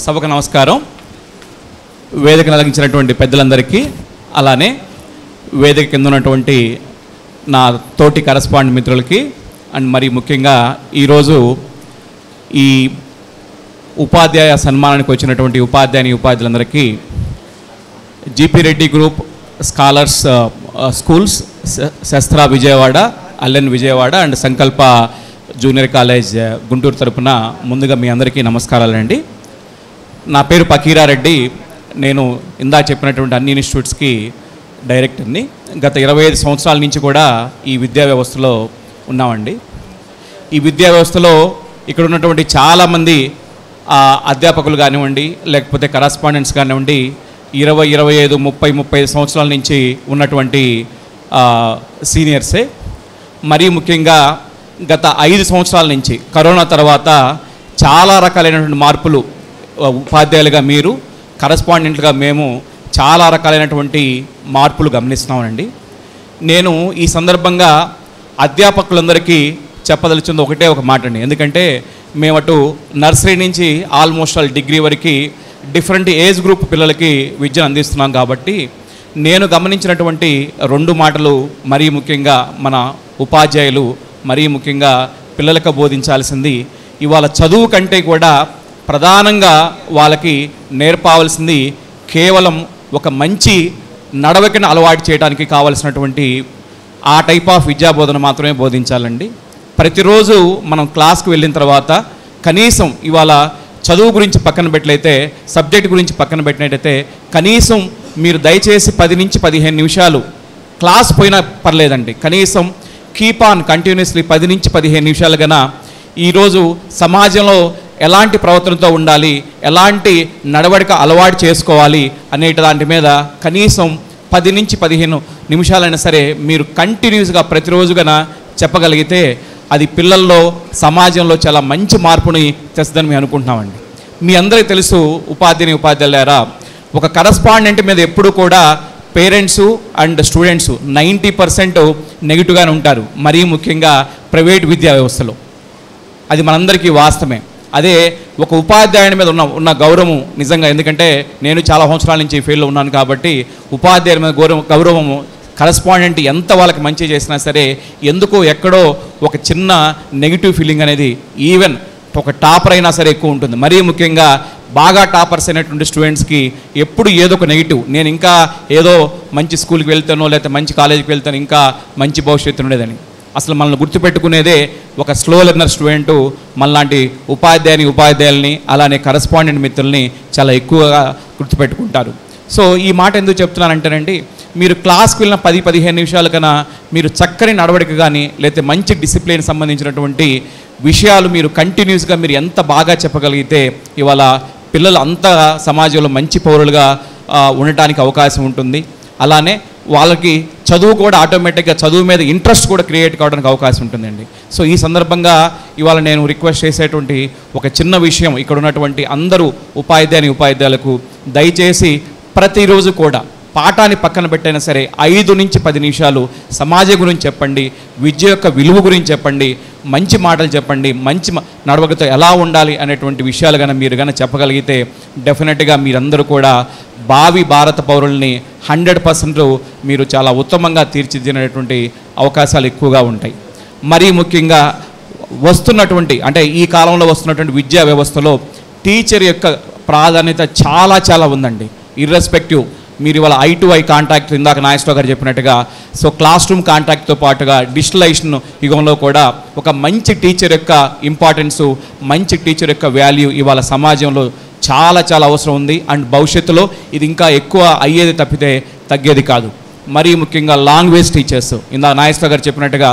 సభకు నమస్కారం. వేదికను అలంకరించినటువంటి పెద్దలందరికీ, అలానే వేదిక కింద ఉన్నటువంటి నా తోటి కరస్పాండెంట్ మిత్రులకి, అండ్ మరి ముఖ్యంగా ఈరోజు ఈ ఉపాధ్యాయ సన్మానానికి వచ్చినటువంటి ఉపాధ్యాయులందరికీ GP Reddy group scholars schools Sastra Vijayawada, Allen Vijayawada and Sankalpa junior college Guntur తరపున ముందుగా మీ అందరికీ నమస్కారాలండి. నా పేరు పకీరారెడ్డి. నేను ఇందా చెప్పినటువంటి అన్ని ఇన్స్టిట్యూట్స్కి డైరెక్టర్ని. గత 25 సంవత్సరాల నుంచి కూడా ఈ విద్యా వ్యవస్థలో ఉన్నామండి. ఈ విద్యా వ్యవస్థలో ఇక్కడ ఉన్నటువంటి చాలామంది అధ్యాపకులు కానివ్వండి, లేకపోతే కరస్పాండెంట్స్ కానివ్వండి, 20, 25, 30, 35 సంవత్సరాల నుంచి ఉన్నటువంటి సీనియర్సే. మరీ ముఖ్యంగా గత 5 సంవత్సరాల నుంచి కరోనా తర్వాత చాలా రకాలైనటువంటి మార్పులు, ఉపాధ్యాయులుగా మీరు, కరస్పాండెంట్లుగా మేము చాలా రకాలైనటువంటి మార్పులు గమనిస్తున్నామండి. నేను ఈ సందర్భంగా అధ్యాపకులందరికీ చెప్పదలుచుంది ఒకటే ఒక మాట అండి. ఎందుకంటే మేము అటు నర్సరీ నుంచి ఆల్మోస్ట్ డిగ్రీ వరకు డిఫరెంట్ ఏజ్ గ్రూప్ పిల్లలకి విద్యను అందిస్తున్నాం. కాబట్టి నేను గమనించినటువంటి 2 మాటలు మరీ ముఖ్యంగా మన ఉపాధ్యాయులు మరీ ముఖ్యంగా పిల్లలకు బోధించాల్సింది, ఇవాళ చదువు కంటే కూడా ప్రధానంగా వాళ్ళకి నేర్పవలసింది కేవలం ఒక మంచి నడవడికను అలవాటు చేయడానికి కావలసినటువంటి ఆ టైప్ ఆఫ్ విద్యాబోధన మాత్రమే బోధించాలండి. ప్రతిరోజు మనం క్లాస్కి వెళ్ళిన తర్వాత కనీసం ఇవాళ చదువు గురించి పక్కన పెట్టలైతే, సబ్జెక్ట్ గురించి పక్కన పెట్టినట్టయితే కనీసం మీరు దయచేసి 10 నుంచి 15 నిమిషాలు క్లాస్ పోయినా పర్లేదండి, కనీసం కీప్ ఆన్ కంటిన్యూస్లీ 10 నుంచి 15 నిమిషాలు కన్నా ఈరోజు సమాజంలో ఎలాంటి ప్రవర్తనతో ఉండాలి, ఎలాంటి నడవడిక అలవాటు చేసుకోవాలి అనే దాని మీద కనీసం 10 నుంచి 15 నిమిషాలైనా సరే మీరు కంటిన్యూస్గా ప్రతిరోజు కన్నా చెప్పగలిగితే అది పిల్లల్లో, సమాజంలో చాలా మంచి మార్పుని తెస్తుందని మేము అనుకుంటున్నామండి. మీ అందరికీ తెలుసు, ఉపాధ్యాయులారా, ఒక కరస్పాండెంట్ మీద ఎప్పుడు కూడా పేరెంట్సు అండ్ స్టూడెంట్స్ 90% నెగిటివ్గానే ఉంటారు, మరీ ముఖ్యంగా ప్రైవేట్ విద్యా వ్యవస్థలో. అది మనందరికీ వాస్తవమే. అదే ఒక ఉపాధ్యాయుని మీద ఉన్న గౌరవం నిజంగా, ఎందుకంటే నేను చాలా సంవత్సరాల నుంచి ఈ ఫీల్డ్లో ఉన్నాను కాబట్టి ఉపాధ్యాయుల మీద గౌరవము కరస్పాండెంట్ ఎంత వాళ్ళకి మంచి చేసినా సరే ఎందుకో ఎక్కడో ఒక చిన్న నెగిటివ్ ఫీలింగ్ అనేది ఈవెన్ ఒక టాపర్ అయినా సరే ఎక్కువ ఉంటుంది. మరీ ముఖ్యంగా బాగా టాపర్స్ అయినటువంటి స్టూడెంట్స్కి ఎప్పుడు ఏదో ఒక నెగిటివ్, నేను ఇంకా ఏదో మంచి స్కూల్కి వెళ్తానో లేకపోతే మంచి కాలేజీకి వెళ్తాను, ఇంకా మంచి భవిష్యత్తు ఉండేదని. అసలు మనల్ని గుర్తుపెట్టుకునేదే ఒక స్లో లెర్నర్ స్టూడెంటు మనలాంటి ఉపాధ్యాయుల్ని అలానే కరస్పాండెంట్ మిత్రుల్ని చాలా ఎక్కువగా గుర్తుపెట్టుకుంటారు. సో ఈ మాట ఎందుకు చెప్తున్నానంటేనండి, మీరు క్లాస్కి వెళ్ళిన 10-15 నిమిషాల కన్నా మీరు చక్కని నడవడిక కానీ లేకపోతే మంచి డిసిప్లిన్ సంబంధించినటువంటి విషయాలు మీరు కంటిన్యూస్గా మీరు ఎంత బాగా చెప్పగలిగితే ఇవాళ పిల్లలు అంత సమాజంలో మంచి పౌరులుగా ఉండటానికి అవకాశం ఉంటుంది. అలానే వాళ్ళకి చదువు కూడా ఆటోమేటిక్గా చదువు మీద ఇంట్రెస్ట్ కూడా క్రియేట్ కావడానికి అవకాశం ఉంటుందండి. సో ఈ సందర్భంగా ఇవాళ నేను రిక్వెస్ట్ చేసేటువంటి ఒక చిన్న విషయం, ఇక్కడ ఉన్నటువంటి అందరూ ఉపాధ్యాయులకు దయచేసి ప్రతిరోజు కూడా పాఠాన్ని పక్కన పెట్టైనా సరే 5 నుంచి 10 నిమిషాలు సమాజం గురించి చెప్పండి, విద్య యొక్క విలువ గురించి చెప్పండి, మంచి మాటలు చెప్పండి, మంచి నడవడికతో ఎలా ఉండాలి అనేటువంటి విషయాలు కనుక మీరు కనుక చెప్పగలిగితే డెఫినెట్గా మీరందరూ కూడా భావి భారత పౌరుల్ని 100% మీరు చాలా ఉత్తమంగా తీర్చిదిద్దేటువంటి అవకాశాలు ఎక్కువగా ఉంటాయి. మరీ ముఖ్యంగా వస్తున్నటువంటి అంటే ఈ కాలంలో వస్తున్నటువంటి విద్యా వ్యవస్థలో టీచర్ యొక్క ప్రాధాన్యత చాలా ఉందండి. ఇర్రెస్పెక్టివ్ మీరు ఇవాళ ఐ టు ఐ కాంటాక్ట్, ఇందాక నాగేశ్వరరావు గారు చెప్పినట్టుగా, సో క్లాస్ రూమ్ కాంటాక్ట్తో పాటుగా డిజిటలైజేషన్ యుగంలో కూడా ఒక మంచి టీచర్ యొక్క ఇంపార్టెన్సు, మంచి టీచర్ యొక్క వాల్యూ ఇవాళ సమాజంలో చాలా అవసరం ఉంది. అండ్ భవిష్యత్తులో ఇది ఇంకా ఎక్కువ అయ్యేది తప్పితే తగ్గేది కాదు. మరీ ముఖ్యంగా లాంగ్వేజ్ టీచర్స్, ఇందాక నాగేశ్వరరావు గారు చెప్పినట్టుగా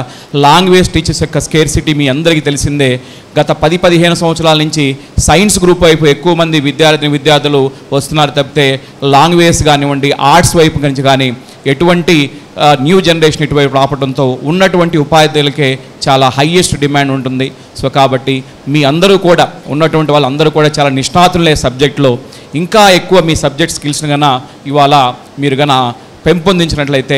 లాంగ్వేజ్ టీచర్స్ యొక్క స్కేర్సిటీ మీ అందరికీ తెలిసిందే. గత 10-15 సంవత్సరాల నుంచి సైన్స్ గ్రూప్ వైపు ఎక్కువ మంది విద్యార్థులు వస్తున్నారు తప్పితే లాంగ్వేజ్ కానివ్వండి, ఆర్ట్స్ వైపు గురించి కానీ ఎటువంటి న్యూ జనరేషన్ ఇటువైపు రావడంతో ఉన్నటువంటి ఉపాధ్యాయులకే చాలా హైయెస్ట్ డిమాండ్ ఉంటుంది. సో కాబట్టి మీ అందరూ కూడా ఉన్నటువంటి వాళ్ళందరూ కూడా చాలా నిష్ణాతులే సబ్జెక్ట్లో, ఇంకా ఎక్కువ మీ సబ్జెక్ట్ స్కిల్స్ని కన్నా ఇవాళ మీరు కన్నా పెంపొందించినట్లయితే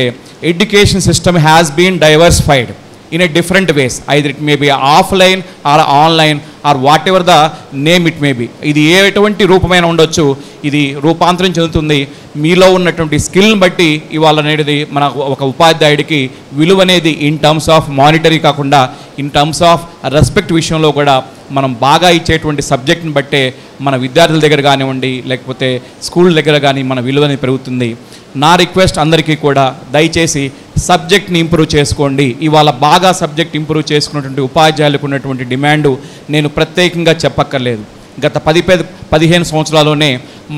education system has been diversified. in a different ways. Either it may be offline or online or whatever the name it may be. ఇది ఎటువంటి రూపమైన ఉండొచ్చు, ఇది రూపాంతరం చెందుతుంది. మీలో ఉన్నటువంటి స్కిల్ని బట్టి ఇవాళ అనేది మన ఒక ఉపాధ్యాయుడికి విలువ అనేది ఇన్ టర్మ్స్ ఆఫ్ మానిటరీ కాకుండా ఇన్ టర్మ్స్ ఆఫ్ రెస్పెక్ట్ విషయంలో కూడా మనం బాగా ఇచ్చేటువంటి సబ్జెక్ట్ని బట్టే మన విద్యార్థుల దగ్గర కానివ్వండి, లేకపోతే స్కూల్ దగ్గర కానీ మన విలువ అనేది పెరుగుతుంది. నా రిక్వెస్ట్ అందరికీ కూడా దయచేసి సబ్జెక్ట్ని ఇంప్రూవ్ చేసుకోండి. ఇవాళ బాగా సబ్జెక్ట్ ఇంప్రూవ్ చేసుకున్నటువంటి ఉపాధ్యాయులకు ఉన్నటువంటి డిమాండు నేను ప్రత్యేకంగా చెప్పక్కర్లేదు. గత 10-15 సంవత్సరాల్లోనే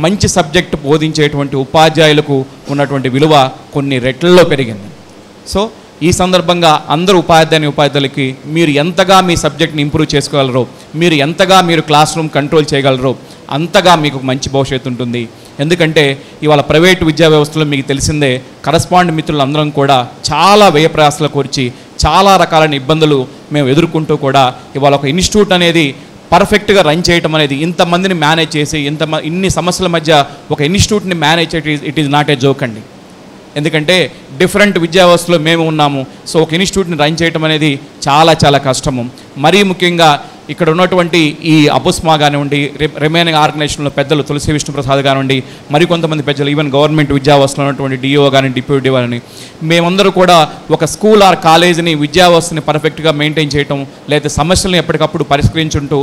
మంచి సబ్జెక్ట్ బోధించేటువంటి ఉపాధ్యాయులకు ఉన్నటువంటి విలువ కొన్ని రెట్లలో పెరిగింది. సో ఈ సందర్భంగా అందరూ ఉపాధ్యాయులకి మీరు ఎంతగా మీ సబ్జెక్ట్ని ఇంప్రూవ్ చేసుకోగలరో, మీరు ఎంతగా మీరు క్లాస్ రూమ్ కంట్రోల్ చేయగలరో అంతగా మీకు మంచి భవిష్యత్తు ఉంటుంది. ఎందుకంటే ఇవాళ ప్రైవేటు విద్యా వ్యవస్థలో మీకు తెలిసిందే, కరస్పాండ్ మిత్రులందరం కూడా చాలా వ్యయప్రయాసాలు కోర్చి చాలా రకాలైన ఇబ్బందులు మేము ఎదుర్కొంటూ కూడా ఇవాళ ఒక ఇన్స్టిట్యూట్ అనేది పర్ఫెక్ట్గా రన్ చేయటం అనేది, ఇంతమందిని మేనేజ్ చేసి ఇన్ని సమస్యల మధ్య ఒక ఇన్స్టిట్యూట్ని మేనేజ్ చేయటం it is not a joke అండి. ఎందుకంటే డిఫరెంట్ విద్యా వ్యవస్థలో మేము ఉన్నాము. సో ఒక ఇన్స్టిట్యూట్ని రన్ చేయటం అనేది చాలా చాలా కష్టము. మరీ ముఖ్యంగా ఇక్కడ ఉన్నటువంటి ఈ అబుస్మా కానివ్వండి, రిమైనింగ్ ఆర్గనైజేషన్లో పెద్దలు తులసి విష్ణుప్రసాద్ కానివ్వండి, మరికొంతమంది పెద్దలు, ఈవెన్ గవర్నమెంట్ విద్యా వ్యవస్థలో ఉన్నటువంటి డిఓ కానీ డిప్యూటీ డిఓ కానీ, మేమందరూ కూడా ఒక స్కూల్ ఆర్ కాలేజీని విద్యా వ్యవస్థని పర్ఫెక్ట్గా మెయింటైన్ చేయటం, లేదా సమస్యలను ఎప్పటికప్పుడు పరిష్కరించుంటూ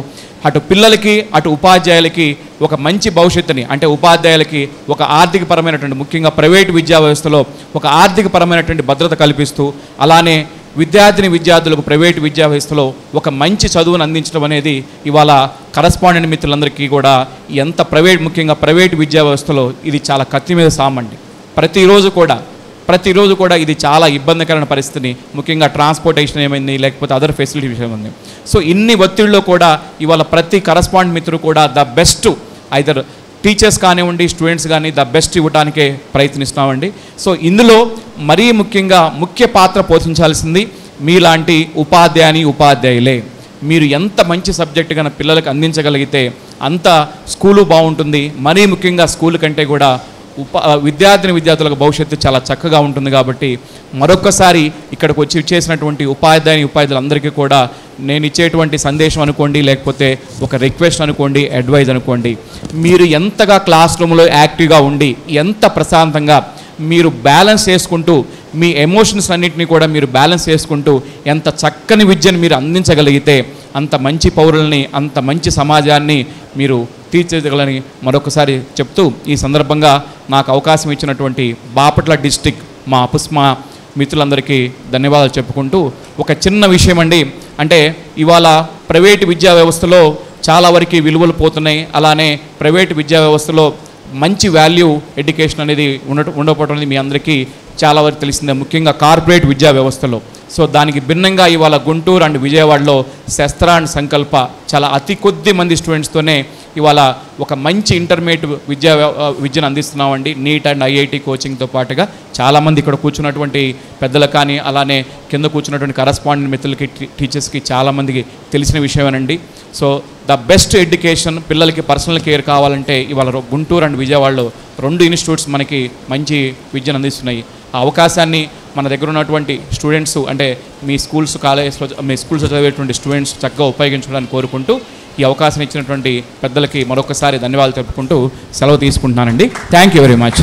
అటు పిల్లలకి అటు ఉపాధ్యాయులకి ఒక మంచి భవిష్యత్తుని, అంటే ఉపాధ్యాయులకి ఒక ఆర్థికపరమైనటువంటి, ముఖ్యంగా ప్రైవేటు విద్యా వ్యవస్థలో ఒక ఆర్థికపరమైనటువంటి భద్రత కల్పిస్తూ, అలానే విద్యార్థులకు ప్రైవేటు విద్యా వ్యవస్థలో ఒక మంచి చదువును అందించడం అనేది ఇవాళ కరస్పాండెంట్ మిత్రులందరికీ కూడా ముఖ్యంగా ప్రైవేటు విద్యా వ్యవస్థలో ఇది చాలా కత్తి మీద సామండి. ప్రతిరోజు కూడా ఇది చాలా ఇబ్బందికరమైన పరిస్థితిని, ముఖ్యంగా ట్రాన్స్పోర్టేషన్ ఏమైంది, లేకపోతే అదర్ ఫెసిలిటీ విషయం ఉంది. సో ఇన్ని ఒత్తిడిలో కూడా ఇవాళ ప్రతి కరస్పాండెంట్ మిత్రుడు కూడా ద బెస్ట్, ఐదర్ టీచర్స్ కానివ్వండి, స్టూడెంట్స్ కానీ ద బెస్ట్ ఇవ్వడానికే ప్రయత్నిస్తున్నామండి. సో ఇందులో మరీ ముఖ్యంగా ముఖ్య పాత్ర పోషించాల్సింది మీలాంటి ఉపాధ్యాయులే. మీరు ఎంత మంచి సబ్జెక్ట్ కన్నా పిల్లలకు అందించగలిగితే అంత స్కూలు బాగుంటుంది. మరీ ముఖ్యంగా స్కూల్ కంటే కూడా విద్యార్థులకు భవిష్యత్తు చాలా చక్కగా ఉంటుంది. కాబట్టి మరొక్కసారి ఇక్కడికి వచ్చి ఇచ్చేసినటువంటి ఉపాధ్యాయులందరికీ కూడా నేను ఇచ్చేటువంటి సందేశం అనుకోండి, లేకపోతే ఒక రిక్వెస్ట్ అనుకోండి, అడ్వైజ్ అనుకోండి, మీరు ఎంతగా క్లాస్ రూమ్లో యాక్టివ్గా ఉండి ఎంత ప్రశాంతంగా మీరు బ్యాలెన్స్ చేసుకుంటూ మీ ఎమోషన్స్ అన్నింటినీ కూడా మీరు బ్యాలెన్స్ చేసుకుంటూ ఎంత చక్కని విద్యను మీరు అందించగలిగితే అంత మంచి పౌరుల్ని, అంత మంచి సమాజాన్ని మీరు తీర్చిదిద్దగలని మరొకసారి చెప్తూ ఈ సందర్భంగా నాకు అవకాశం ఇచ్చినటువంటి బాపట్ల డిస్టిక్ మా అపుస్మా మిత్రులందరికీ ధన్యవాదాలు చెప్పుకుంటూ ఒక చిన్న విషయం అండి. అంటే ఇవాళ ప్రైవేటు విద్యా వ్యవస్థలో చాలా వరకు విలువలు పోతున్నాయి. అలానే ప్రైవేటు విద్యా వ్యవస్థలో మంచి వాల్యూ ఎడ్యుకేషన్ అనేది ఉండకపోవడం అనేది మీ అందరికీ చాలా వరకు తెలిసిందే, ముఖ్యంగా కార్పొరేట్ విద్యా వ్యవస్థలో. సో దానికి భిన్నంగా ఇవాళ గుంటూరు అండ్ విజయవాడలో శస్త్ర అండ్ సంకల్ప చాలా అతి కొద్ది మంది స్టూడెంట్స్తోనే ఇవాళ ఒక మంచి ఇంటర్మీడియట్ విద్యను అందిస్తున్నామండి. నీట్ అండ్ ఐఐటి కోచింగ్తో పాటుగా చాలామంది ఇక్కడ కూర్చున్నటువంటి పెద్దలు కానీ, అలానే కింద కూర్చున్నటువంటి కరస్పాండెంట్ మిత్రులకి, టీచర్స్కి చాలామందికి తెలిసిన విషయమేనండి. సో ద బెస్ట్ ఎడ్యుకేషన్, పిల్లలకి పర్సనల్ కేర్ కావాలంటే ఇవాళ గుంటూరు అండ్ విజయవాడలో 2 ఇన్స్టిట్యూట్స్ మనకి మంచి విద్యను అందిస్తున్నాయి. ఆ అవకాశాన్ని మన దగ్గర ఉన్నటువంటి స్టూడెంట్స్, అంటే మీ స్కూల్స్ చదివేటువంటి స్టూడెంట్స్ చక్కగా ఉపయోగించుకోవడానికి కోరుకుంటూ ఈ అవకాశం ఇచ్చినటువంటి పెద్దలకి మరొకసారి ధన్యవాదాలు తెలుపుకుంటూ సెలవు తీసుకుంటున్నానండి. Thank you very much.